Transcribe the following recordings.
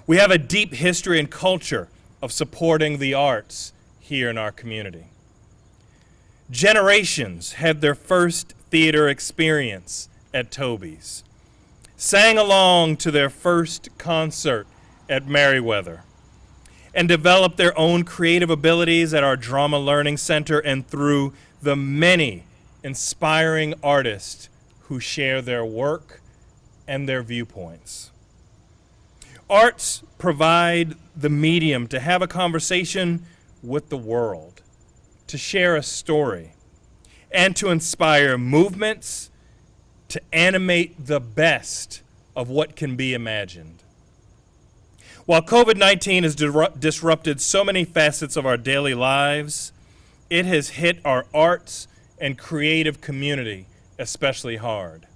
We have a deep history and culture of supporting the arts here in our community. Generations had their first theater experience at Toby's, sang along to their first concert at Merriweather, and developed their own creative abilities at our Drama Learning Center and through the many inspiring artists who share their work and their viewpoints. Arts provide the medium to have a conversation with the world, to share a story, and to inspire movements, to animate the best of what can be imagined. While COVID-19 has disrupted so many facets of our daily lives, it has hit our arts and creative community especially hard.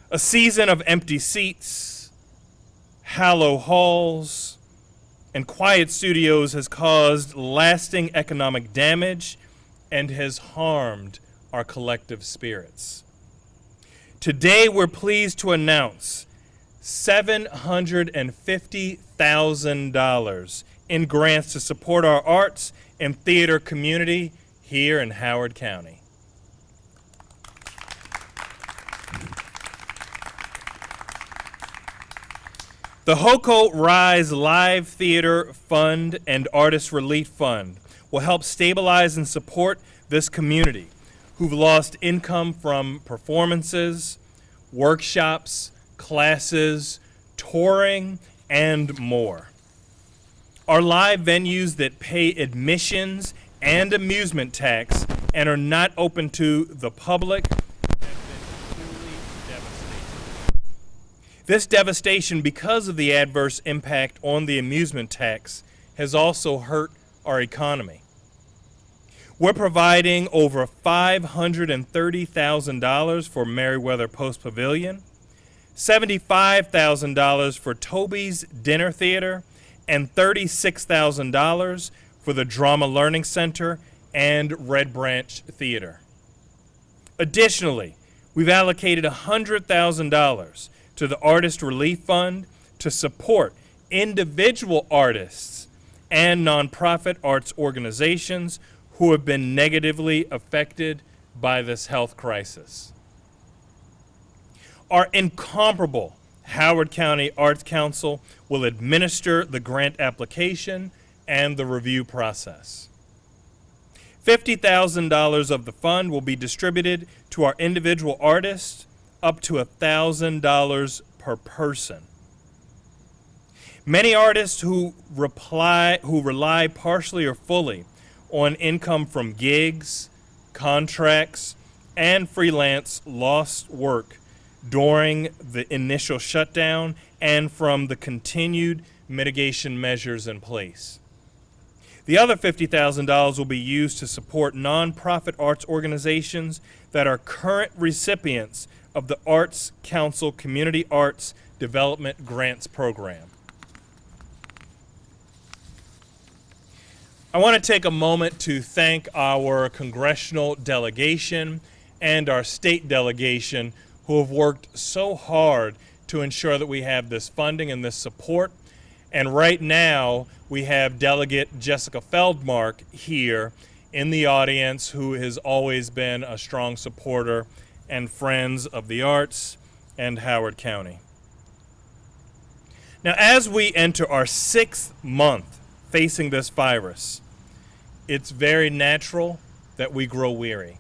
A season of empty seats, hollow halls, and quiet studios has caused lasting economic damage and has harmed our collective spirits. Today, we're pleased to announce $750,000 in grants to support our arts and theater community here in Howard County. The HoCo Rise Live Theater Fund and Artist Relief Fund will help stabilize and support this community who've lost income from performances, workshops, classes, touring, and more. Our live venues that pay admissions and amusement tax and are not open to the public have been truly devastating. This devastation, because of the adverse impact on the amusement tax, has also hurt our economy. We're providing over $530,000 for Merriweather Post Pavilion, $75,000 for Toby's Dinner Theater, and $36,000 for the Drama Learning Center and Red Branch Theater. Additionally, we've allocated $100,000 to the Artist Relief Fund to support individual artists and nonprofit arts organizations who have been negatively affected by this health crisis. Our incomparable Howard County Arts Council will administer the grant application and the review process. $50,000 of the fund will be distributed to our individual artists, up to $1,000 per person. Many artists who rely partially or fully on income from gigs, contracts, and freelance lost work during the initial shutdown and from the continued mitigation measures in place. The other $50,000 will be used to support nonprofit arts organizations that are current recipients of the Arts Council Community Arts Development Grants Program. I want to take a moment to thank our congressional delegation and our state delegation who have worked so hard to ensure that we have this funding and this support. And right now, we have Delegate Jessica Feldmark here in the audience, who has always been a strong supporter and friends of the arts and Howard County. Now, as we enter our 6th month facing this virus, it's very natural that we grow weary.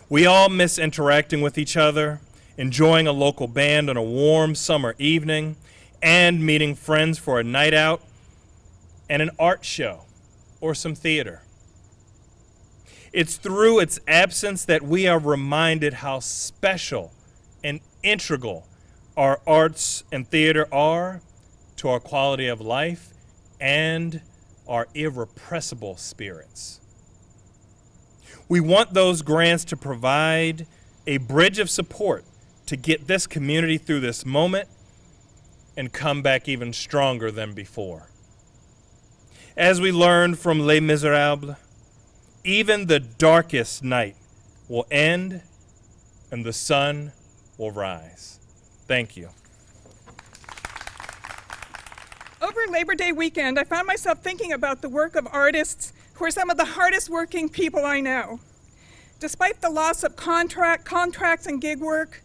We all miss interacting with each other, enjoying a local band on a warm summer evening, and meeting friends for a night out and an art show or some theater. It's through its absence that we are reminded how special and integral our arts and theater are to our quality of life and our irrepressible spirits. We want those grants to provide a bridge of support to get this community through this moment and come back even stronger than before. As we learned from Les Miserables, even the darkest night will end and the sun will rise. Thank you. over Labor Day weekend, I found myself thinking about the work of artists who are some of the hardest working people I know. Despite the loss of contracts and gig work,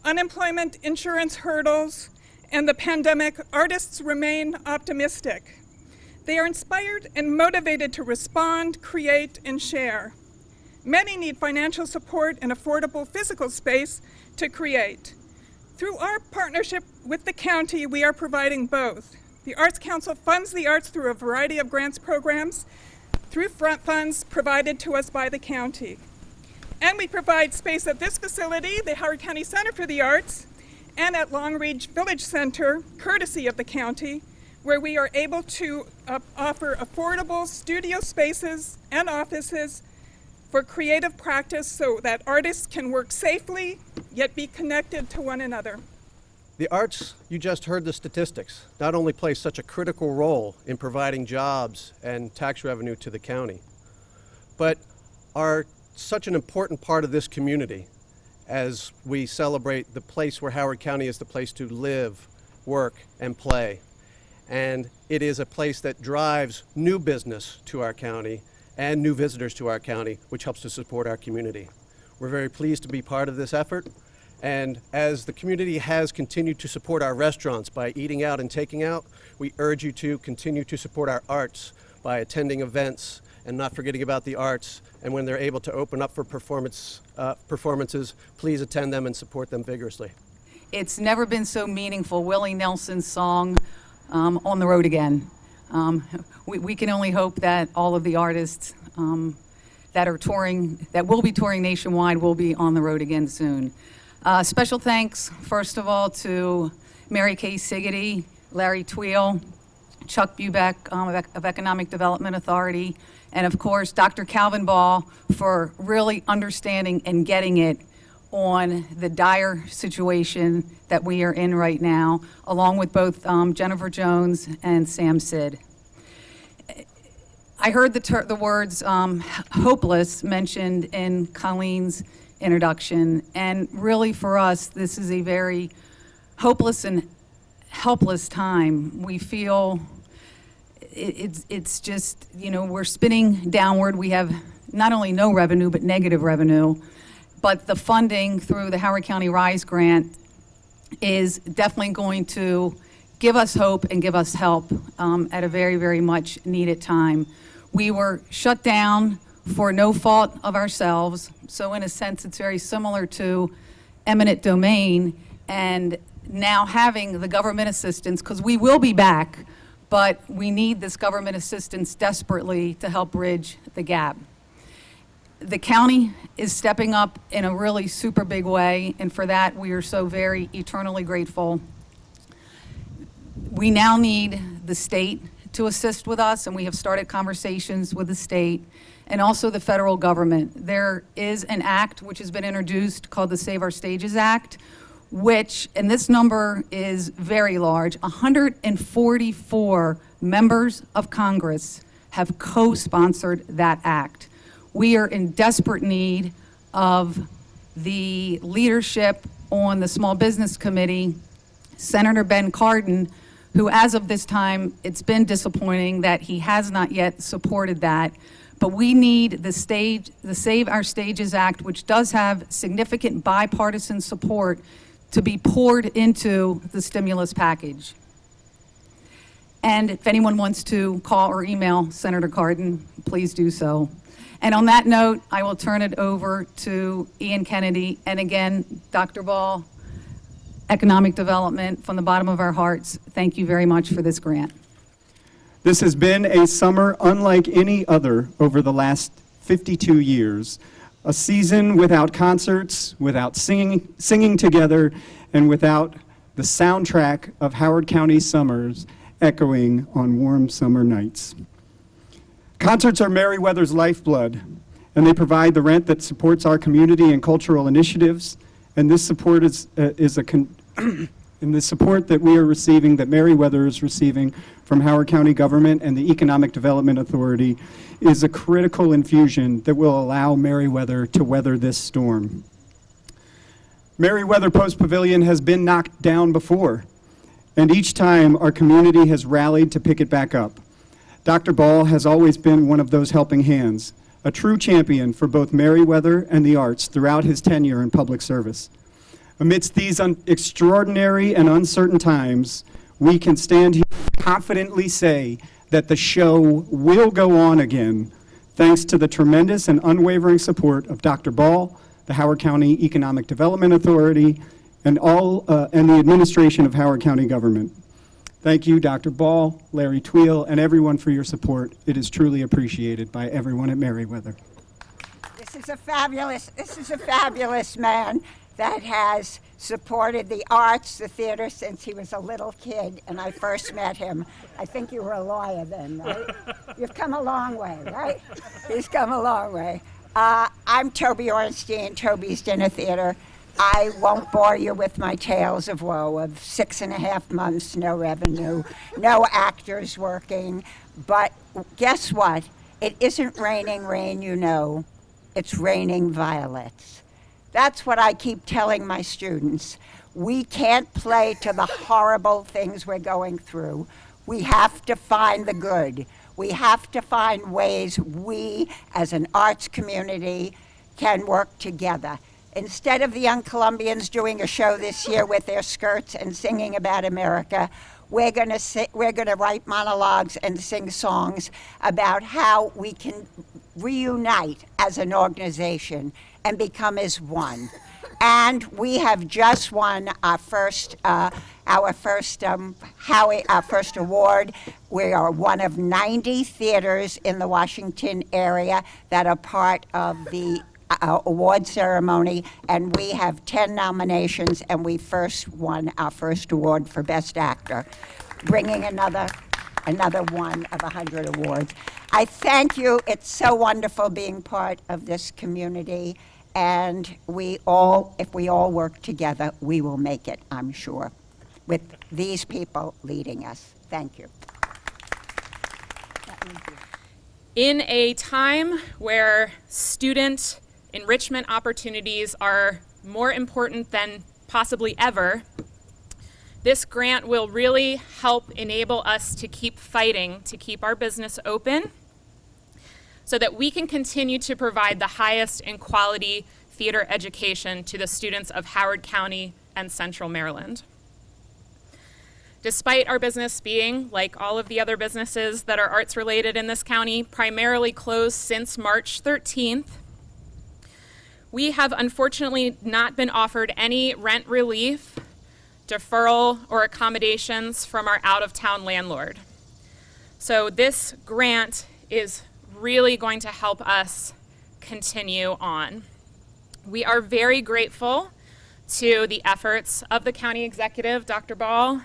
unemployment insurance hurdles, and the pandemic, artists remain optimistic. They are inspired and motivated to respond, create, and share. Many need financial support and affordable physical space to create. Through our partnership with the county, we are providing both. The Arts Council funds the arts through a variety of grants programs, through front funds provided to us by the county. And we provide space at this facility, the Howard County Center for the Arts, and at Long Ridge Village Center, courtesy of the county, where we are able to offer affordable studio spaces and offices for creative practice so that artists can work safely, yet be connected to one another. The arts, you just heard the statistics, not only play such a critical role in providing jobs and tax revenue to the county, but are such an important part of this community as we celebrate the place where Howard County is the place to live, work, and play. And it is a place that drives new business to our county and new visitors to our county, which helps to support our community. We're very pleased to be part of this effort. And as the community has continued to support our restaurants by eating out and taking out, we urge you to continue to support our arts by attending events and not forgetting about the arts. And when they're able to open up for performances, please attend them and support them vigorously. It's never been so meaningful. Willie Nelson's song, On the Road Again. We can only hope that all of the artists that are touring, that will be touring nationwide, will be on the road again soon. Special thanks, first of all, to Mary Kay Siggety, Larry Twele, Chuck Bubeck of Economic Development Authority, and of course, Dr. Calvin Ball for really understanding and getting it on the dire situation that we are in right now, along with both Jennifer Jones and Sam Sid. I heard the words hopeless mentioned in Colleen's introduction, and really for us, this is a very hopeless and helpless time. We feel it's just, we're spinning downward. We have not only no revenue, but negative revenue. But the funding through the Howard County RISE grant is definitely going to give us hope and give us help at a very, very much needed time. We were shut down for no fault of ourselves, so in a sense it's very similar to eminent domain, and now having the government assistance, because we will be back, but we need this government assistance desperately to help bridge the gap. The county is stepping up in a really super big way, and for that we are so very eternally grateful. We now need the state to assist with us, and we have started conversations with the state and also the federal government. There is an act which has been introduced called the Save Our Stages Act, which, and this number is very large, 144 members of Congress have co-sponsored that act. We are in desperate need of the leadership on the Small Business Committee, Senator Ben Cardin, who as of this time, it's been disappointing that he has not yet supported that. But we need the Save Our Stages Act, which does have significant bipartisan support, to be poured into the stimulus package. And if anyone wants to call or email Senator Cardin, please do so. And on that note, I will turn it over to Ian Kennedy. And again, Dr. Ball, Economic Development, from the bottom of our hearts, thank you very much for this grant. This has been a summer unlike any other over the last 52 years. A season without concerts, without singing together, and without the soundtrack of Howard County summers echoing on warm summer nights. Concerts are Merriweather's lifeblood, and they provide the rent that supports our community and cultural initiatives. And this support and the support that we are receiving, that Merriweather is receiving from Howard County government and the Economic Development Authority, is a critical infusion that will allow Merriweather to weather this storm. Merriweather Post Pavilion has been knocked down before, And each time, our community has rallied to pick it back up. Dr. Ball has always been one of those helping hands, a true champion for both Merriweather and the arts throughout his tenure in public service. Amidst these extraordinary and uncertain times, we can stand here and confidently say that the show will go on again, thanks to the tremendous and unwavering support of Dr. Ball, the Howard County Economic Development Authority, and the administration of Howard County government. Thank you, Dr. Ball, Larry Twele, and everyone for your support. It is truly appreciated by everyone at Merriweather. This is a fabulous man that has supported the arts, the theater, since he was a little kid, and I first met him. I think you were a lawyer then, right? You've come a long way, right? He's come a long way. I'm Toby Orenstein, Toby's Dinner Theater. I won't bore you with my tales of woe of 6.5 months, no revenue, no actors working. But guess what? It isn't raining rain, you know. It's raining violets. That's what I keep telling my students. We can't play to the horrible things we're going through. We have to find the good. We have to find ways we, as an arts community, can work together. Instead of the young Colombians doing a show this year with their skirts and singing about America, we're going to write monologues and sing songs about how we can reunite as an organization and become as one. And we have just won our first award. We are one of 90 theaters in the Washington area that are part of the award ceremony, and we have 10 nominations, and we first won our first award for Best Actor, bringing another one of 100 awards. I thank you. It's so wonderful being part of this community, and if we all work together, we will make it, I'm sure, with these people leading us. Thank you. In a time where student enrichment opportunities are more important than possibly ever, this grant will really help enable us to keep fighting to keep our business open so that we can continue to provide the highest in quality theater education to the students of Howard County and Central Maryland. Despite our business being, like all of the other businesses that are arts related in this county, primarily closed since March 13th, we have unfortunately not been offered any rent relief, deferral, or accommodations from our out-of-town landlord. So this grant is really going to help us continue on. We are very grateful to the efforts of the county executive, Dr. Ball,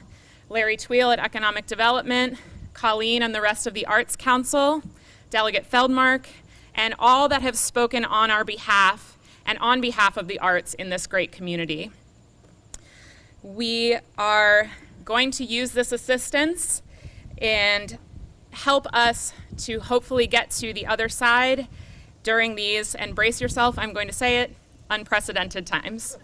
Larry Twele at Economic Development, Colleen and the rest of the Arts Council, Delegate Feldmark, and all that have spoken on our behalf and on behalf of the arts in this great community. We are going to use this assistance and help us to hopefully get to the other side during these, and brace yourself, I'm going to say it, unprecedented times.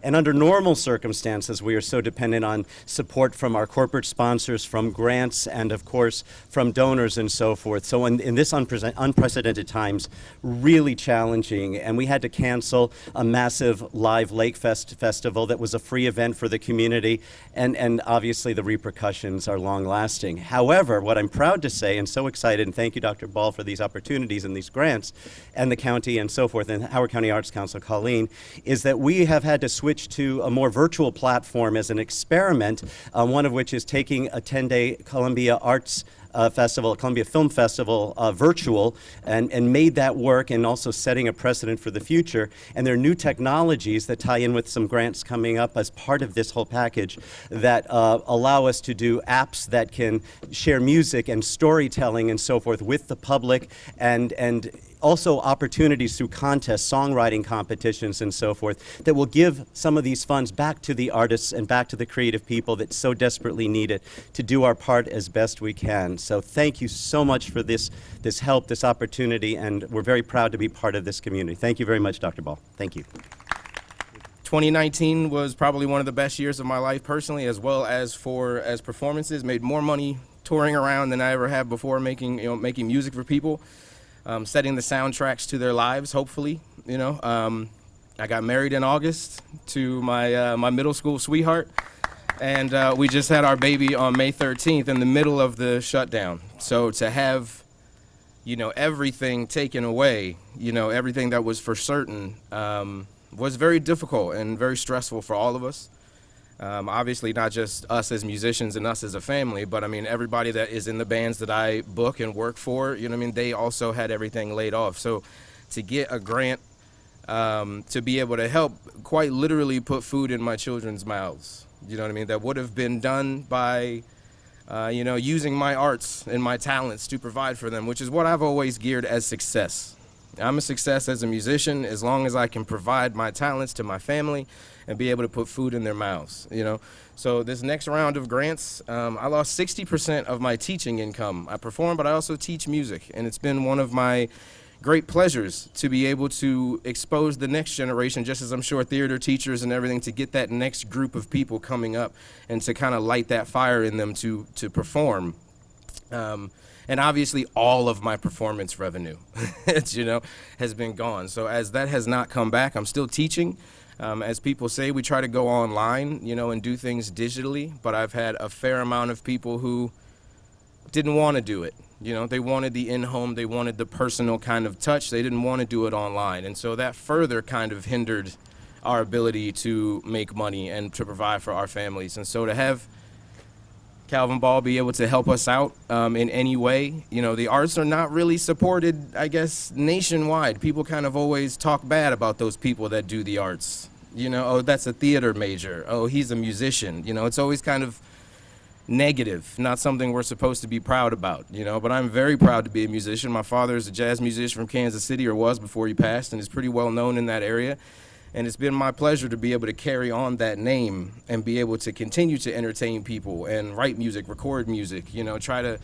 And under normal circumstances, we are so dependent on support from our corporate sponsors, from grants, and of course, from donors and so forth. So in this unprecedented times, really challenging. And we had to cancel a massive live Lake festival that was a free event for the community. And obviously the repercussions are long lasting. However, what I'm proud to say, and so excited, and thank you, Dr. Ball, for these opportunities and these grants, and the county and so forth, and Howard County Arts Council, Colleen, is that we have had to switch to a more virtual platform as an experiment, one of which is taking a 10-day Columbia Arts Festival, Columbia Film Festival, virtual, and made that work, and also setting a precedent for the future. And there are new technologies that tie in with some grants coming up as part of this whole package that allow us to do apps that can share music and storytelling and so forth with the public, and also opportunities through contests, songwriting competitions, and so forth, that will give some of these funds back to the artists and back to the creative people that so desperately need it to do our part as best we can. So thank you so much for this help, this opportunity, and we're very proud to be part of this community. Thank you very much, Dr. Ball. Thank you. 2019 was probably one of the best years of my life personally, as well as as performances. Made more money touring around than I ever have before, making music for people, setting the soundtracks to their lives. Hopefully, I got married in August to my middle school sweetheart, and we just had our baby on May 13th in the middle of the shutdown. So to have everything taken away, everything that was for certain, was very difficult and very stressful for all of us. Obviously not just us as musicians and us as a family, but I mean everybody that is in the bands that I book and work for, they also had everything laid off. So to get a grant to be able to help quite literally put food in my children's mouths, that would have been done by using my arts and my talents to provide for them, which is what I've always geared as success. I'm a success as a musician as long as I can provide my talents to my family and be able to put food in their mouths, So this next round of grants, I lost 60% of my teaching income. I perform, but I also teach music, and it's been one of my great pleasures to be able to expose the next generation, just as I'm sure theater teachers and everything, to get that next group of people coming up and to kind of light that fire in them to perform. And obviously all of my performance revenue, has been gone. So as that has not come back, I'm still teaching. As people say, we try to go online, and do things digitally, but I've had a fair amount of people who didn't want to do it. They wanted the in-home, they wanted the personal kind of touch. They didn't want to do it online. And so that further kind of hindered our ability to make money and to provide for our families. And so to have Calvin Ball be able to help us out in any way, the arts are not really supported, I guess, nationwide. People kind of always talk bad about those people that do the arts. Oh, that's a theater major. Oh, he's a musician. It's always kind of negative, not something we're supposed to be proud about, but I'm very proud to be a musician. My father is a jazz musician from Kansas City, or was before he passed, and is pretty well known in that area. And it's been my pleasure to be able to carry on that name and be able to continue to entertain people and write music, record music, try to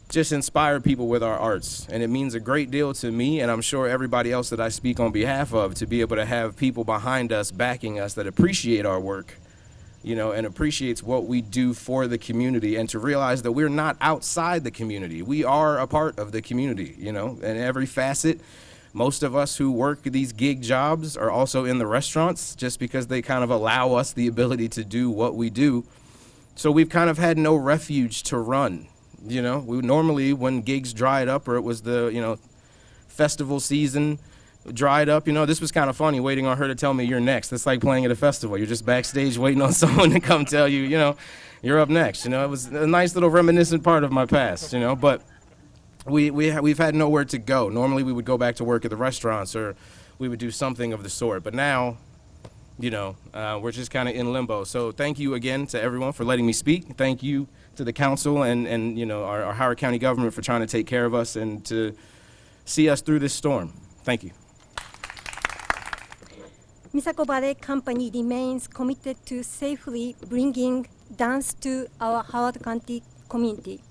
just inspire people with our arts. And it means a great deal to me, and I'm sure everybody else that I speak on behalf of, to be able to have people behind us, backing us, that appreciate our work, and appreciates what we do for the community, and to realize that we're not outside the community. We are a part of the community, in every facet. Most of us who work these gig jobs are also in the restaurants, just because they kind of allow us the ability to do what we do. So we've kind of had no refuge to run. We normally, when gigs dried up, or it was the, festival season dried up, this was kind of funny, waiting on her to tell me you're next. It's like playing at a festival. You're just backstage waiting on someone to come tell you, you're up next. It was a nice little reminiscent part of my past, but we've had nowhere to go. Normally we would go back to work at the restaurants, or we would do something of the sort. But now, we're just kind of in limbo. So thank you again to everyone for letting me speak. Thank you to the council and our Howard County government for trying to take care of us and to see us through this storm. Thank you. Misako Ballet Company remains committed to safely bringing dance to our Howard County community.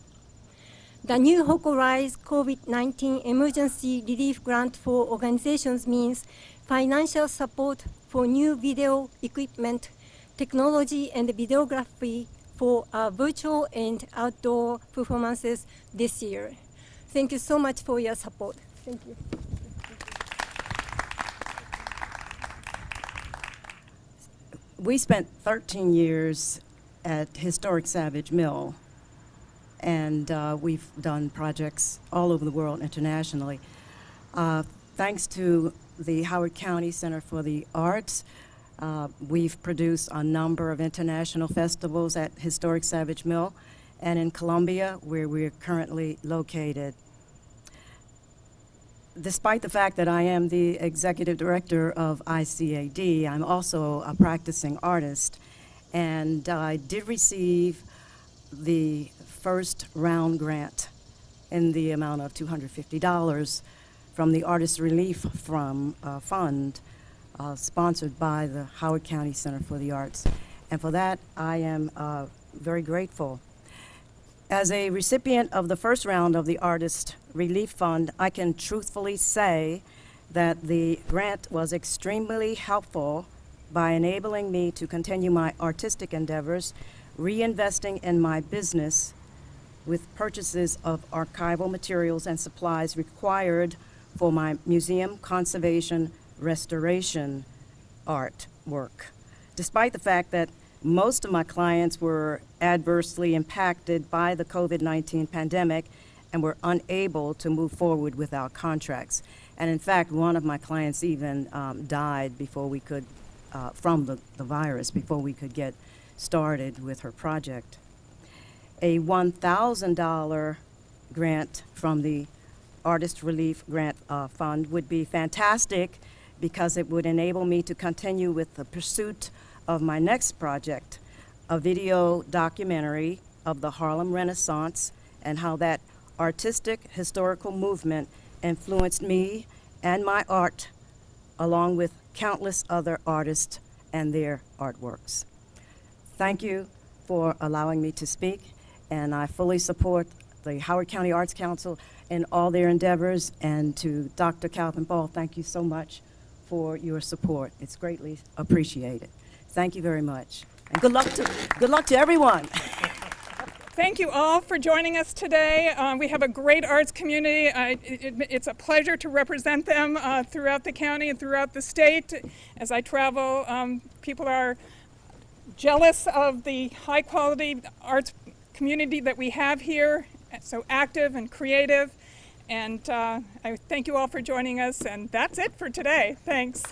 The new HoCo Rise COVID-19 Emergency Relief Grant for organizations means financial support for new video equipment, technology, and videography for our virtual and outdoor performances this year. Thank you so much for your support. Thank you. We spent 13 years at Historic Savage Mill, and we've done projects all over the world internationally. Thanks to the Howard County Center for the Arts, we've produced a number of international festivals at Historic Savage Mill and in Columbia, where we're currently located. Despite the fact that I am the executive director of ICAD, I'm also a practicing artist, and I did receive the first round grant in the amount of $250 from the Artist Relief Fund, sponsored by the Howard County Center for the Arts. And for that, I am very grateful. As a recipient of the first round of the Artist Relief Fund, I can truthfully say that the grant was extremely helpful by enabling me to continue my artistic endeavors, reinvesting in my business with purchases of archival materials and supplies required for my museum conservation restoration artwork. Despite the fact that most of my clients were adversely impacted by the COVID-19 pandemic and were unable to move forward with our contracts. And in fact, one of my clients even died before we could, from the virus, before we could get started with her project. A $1,000 grant from the Artist Relief Grant Fund would be fantastic because it would enable me to continue with the pursuit of my next project, a video documentary of the Harlem Renaissance and how that artistic historical movement influenced me and my art, along with countless other artists and their artworks. Thank you for allowing me to speak, and I fully support the Howard County Arts Council in all their endeavors. And to Dr. Calvin Ball, thank you so much for your support. It's greatly appreciated. Thank you very much. And good luck to everyone. Thank you all for joining us today. We have a great arts community. It's a pleasure to represent them throughout the county and throughout the state. As I travel, people are jealous of the high quality arts community that we have here, so active and creative. And I thank you all for joining us, and that's it for today. Thanks.